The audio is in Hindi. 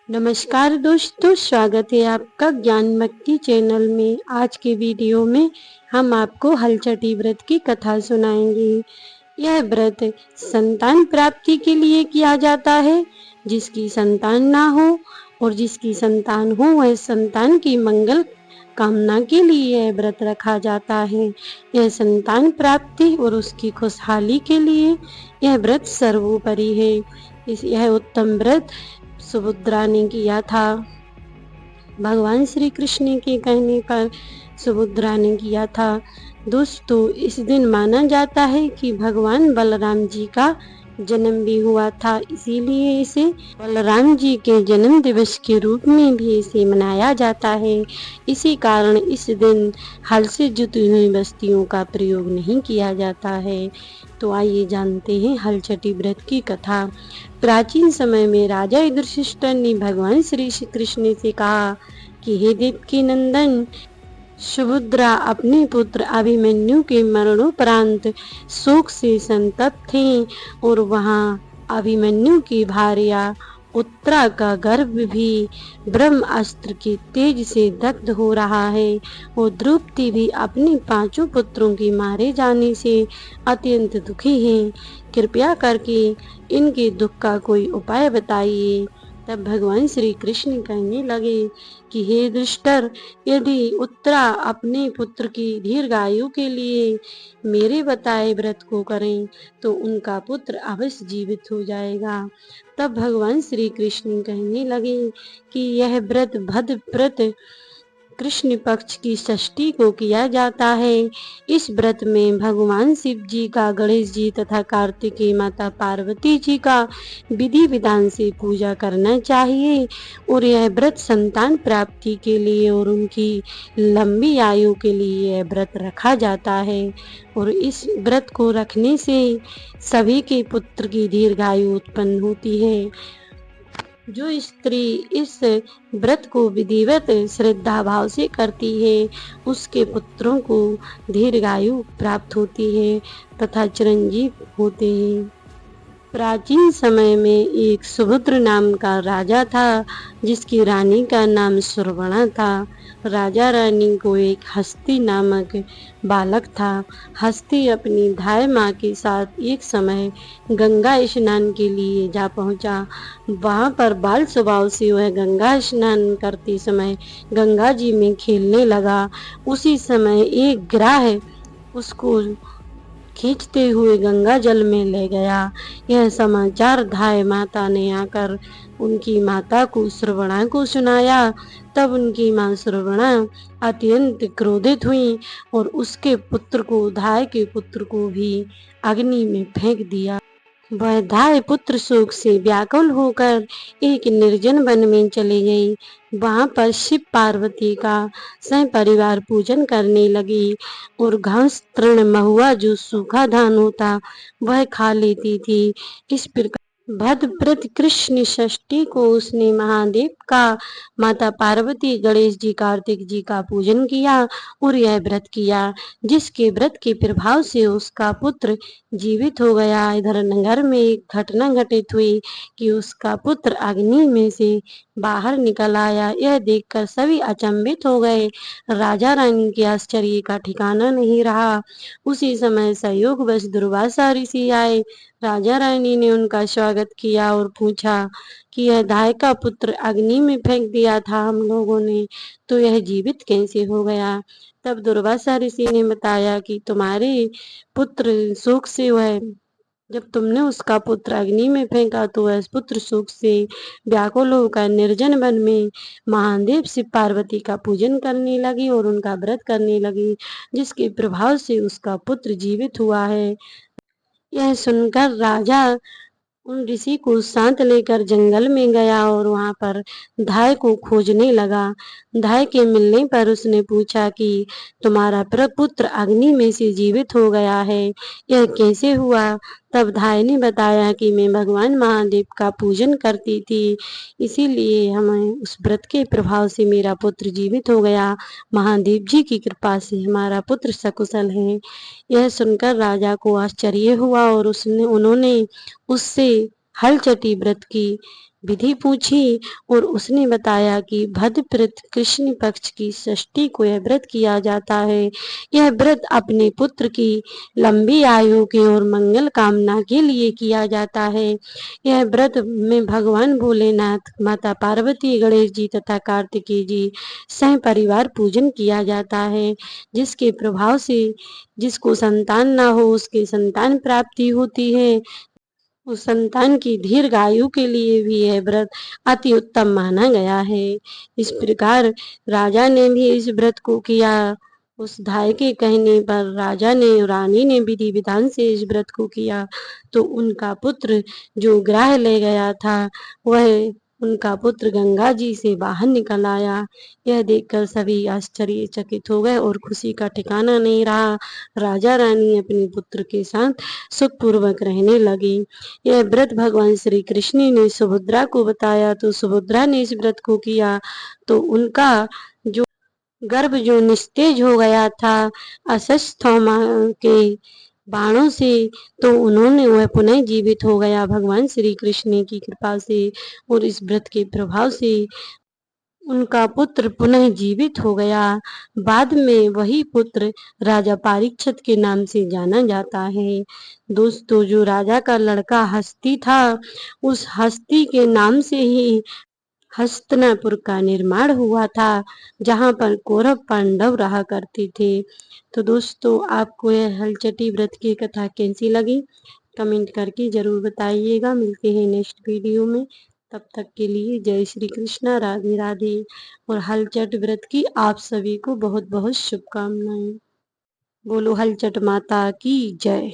नमस्कार दोस्तों, स्वागत है आपका ज्ञान भक्ति चैनल में। आज के वीडियो में हम आपको हलचटी व्रत की कथा सुनाएंगे। यह व्रत संतान प्राप्ति के लिए किया जाता है। जिसकी संतान ना हो और जिसकी संतान हो वह संतान की मंगल कामना के लिए यह व्रत रखा जाता है। यह संतान प्राप्ति और उसकी खुशहाली के लिए यह व्रत सर्वोपरि है। यह उत्तम व्रत सुभद्रा ने किया था। भगवान श्री कृष्ण के कहने पर सुभद्रा ने किया था। दोस्तों, इस दिन माना जाता है कि भगवान बलराम जी का जन्म भी हुआ था, इसीलिए इसे बलराम जी के जन्म दिवस के रूप में भी इसे मनाया जाता है। इसी कारण इस दिन हल से जुती हुई वस्तुओं का प्रयोग नहीं किया जाता है। तो आइए जानते हैं हलचटी व्रत की कथा। प्राचीन समय में राजा युधिष्ठिर ने भगवान श्री कृष्ण से कहा कि हे देवकी नंदन, सुभद्रा अपने पुत्र अभिमन्यु के मरणोपरांत शोक से संतप्त थी और वहां अभिमन्यु की भार्या उत्तरा का गर्भ भी ब्रह्मास्त्र के तेज से दग्ध हो रहा है और द्रौपदी भी अपने 5 पुत्रों के मारे जाने से अत्यंत दुखी है। कृपया करके इनके दुख का कोई उपाय बताइए। तब भगवान श्री कृष्ण कहने लगे कि हे दुष्टर, यदि उत्तरा अपने पुत्र की दीर्घायु के लिए मेरे बताए व्रत को करें तो उनका पुत्र अवश्य जीवित हो जाएगा। तब भगवान श्री कृष्ण कहने लगे कि यह व्रत भद्र व्रत कृष्ण पक्ष की षष्ठी को किया जाता है। इस व्रत में भगवान शिव जी का, गणेश जी तथा कार्तिकेय माता पार्वती जी का विधि विधान से पूजा करना चाहिए और यह व्रत संतान प्राप्ति के लिए और उनकी लंबी आयु के लिए यह व्रत रखा जाता है। और इस व्रत को रखने से सभी के पुत्र की दीर्घायु उत्पन्न होती है। जो स्त्री इस व्रत को विधिवत श्रद्धा भाव से करती है उसके पुत्रों को दीर्घायु प्राप्त होती है तथा चिरंजीव होते हैं। प्राचीन समय में एक सुभद्र नाम का राजा था जिसकी रानी का नाम सुरवणा था। राजा रानी को एक हस्ती नामक बालक था। हस्ती अपनी धाय माँ के साथ एक समय गंगा स्नान के लिए जा पहुंचा। वहां पर बाल स्वभाव से वह गंगा स्नान करते समय गंगा जी में खेलने लगा। उसी समय एक ग्राह उसको खींचते हुए गंगा जल में ले गया। यह समाचार धाय माता ने आकर उनकी माता को सुरवणा को सुनाया। तब उनकी माँ सुरवणा अत्यंत क्रोधित हुई और उसके पुत्र को, धाय के पुत्र को भी अग्नि में फेंक दिया। वह धाय पुत्र शोक से व्याकुल होकर एक निर्जन वन में चली गई। वहां पर शिव पार्वती का सह परिवार पूजन करने लगी और घास, तृण, महुआ जो सूखा धान होता वह खा लेती थी। इस प्रकार भद्रव्रत कृष्ण षष्ठी को उसने महादेव का, माता पार्वती, गणेश जी, कार्तिक जी का पूजन किया और यह व्रत किया, जिसके व्रत के प्रभाव से उसका पुत्र जीवित हो गया। इधर नगर में एक घटना घटित हुई कि उसका पुत्र अग्नि में से बाहर निकल आया। यह देखकर सभी अचंभित हो गए। राजा रानी के आश्चर्य का ठिकाना नहीं रहा। उसी समय संयोगवश दुर्वासा ऋषि आए। राजा रानी ने उनका स्वागत किया और पूछा कि यह धाय का पुत्र अग्नि में फेंक दिया था हम लोगों ने, तो यह जीवित कैसे हो गया। तब दुर्वासा ऋषि ने बताया कि तुम्हारे पुत्र शोक से वह, जब तुमने उसका पुत्र अग्नि में फेंका तो वह पुत्र शोक से व्याकुल होकर निर्जन वन में महादेव शिव पार्वती का पूजन करने लगी और उनका व्रत करने लगी, जिसके प्रभाव से उसका पुत्र जीवित हुआ है। यह सुनकर राजा उन ऋषि को साथ लेकर जंगल में गया और वहां पर धाय को खोजने लगा। धाय के मिलने पर उसने पूछा कि तुम्हारा पुत्र अग्नि में से जीवित हो गया है, यह कैसे हुआ। तब धाय ने बताया कि मैं भगवान महादेव का पूजन करती थी, इसीलिए हमें उस व्रत के प्रभाव से मेरा पुत्र जीवित हो गया। महादेव जी की कृपा से हमारा पुत्र सकुशल है। यह सुनकर राजा को आश्चर्य हुआ और उन्होंने उससे हलचटी व्रत की विधि पूछी और उसने बताया कि भद्रप्रत कृष्ण पक्ष की षष्ठी को यह व्रत किया जाता है। यह व्रत अपने पुत्र की लंबी आयु के और मंगल कामना के लिए किया जाता है। यह व्रत में भगवान भोलेनाथ, माता पार्वती, गणेश जी तथा कार्तिकेय जी सह परिवार पूजन किया जाता है, जिसके प्रभाव से जिसको संतान ना हो उसके संतान प्राप्ति होती है। उस संतान की दीर्घ आयु के लिए भी यह व्रत अति उत्तम माना गया है। इस प्रकार राजा ने भी इस व्रत को किया। उस धाय के कहने पर राजा ने, रानी ने विधि विधान से इस व्रत को किया तो उनका पुत्र जो ग्राह ले गया था वह उनका पुत्र गंगा जी से बाहर निकल आया। यह देखकर सभी आश्चर्यचकित हो गए और खुशी का ठिकाना नहीं रहा। राजा रानी अपने पुत्र के साथ सुखपूर्वक रहने लगी। यह व्रत भगवान श्री कृष्ण ने सुभद्रा को बताया तो सुभद्रा ने इस व्रत को किया तो उनका जो गर्भ जो निस्तेज हो गया था अश्वत्थामा के बाणों से, तो उन्होंने वह पुनः जीवित हो गया भगवान श्री कृष्ण की कृपा से और इस व्रत के प्रभाव से उनका पुत्र पुनः जीवित हो गया। बाद में वही पुत्र राजा परीक्षित के नाम से जाना जाता है। दोस्तों, जो राजा का लड़का हस्ती था उस हस्ती के नाम से ही हस्तिनापुर का निर्माण हुआ था, जहाँ पर कौरव पांडव रहा करते थे। तो दोस्तों, आपको यह हलचटी व्रत की कथा कैसी लगी कमेंट करके जरूर बताइएगा। मिलते हैं नेक्स्ट वीडियो में, तब तक के लिए जय श्री कृष्णा, राधे राधे। और हलचट व्रत की आप सभी को बहुत बहुत शुभकामनाएं। बोलो हलचट माता की जय।